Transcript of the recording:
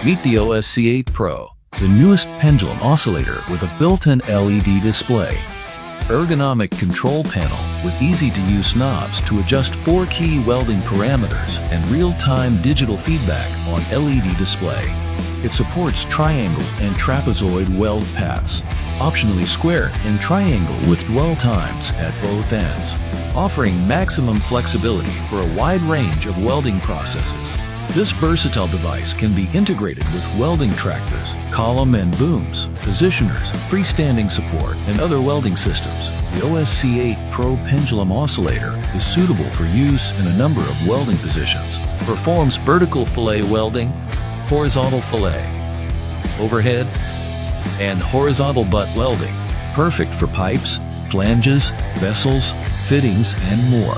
Meet the OSC-8 PRO, the newest pendulum oscillator with a built-in LED display. Ergonomic control panel with easy-to-use knobs to adjust 4 key welding parameters and real-time digital feedback on LED display. It supports triangle and trapezoid weld paths, optionally square and triangle with dwell times at both ends, offering maximum flexibility for a wide range of welding processes. This versatile device can be integrated with welding tractors, column and booms, positioners, freestanding support, and other welding systems. The OSC-8 Pro Pendulum Oscillator is suitable for use in a number of welding positions. Performs vertical fillet welding, horizontal fillet, overhead, and horizontal butt welding. Perfect for pipes, flanges, vessels, fittings, and more.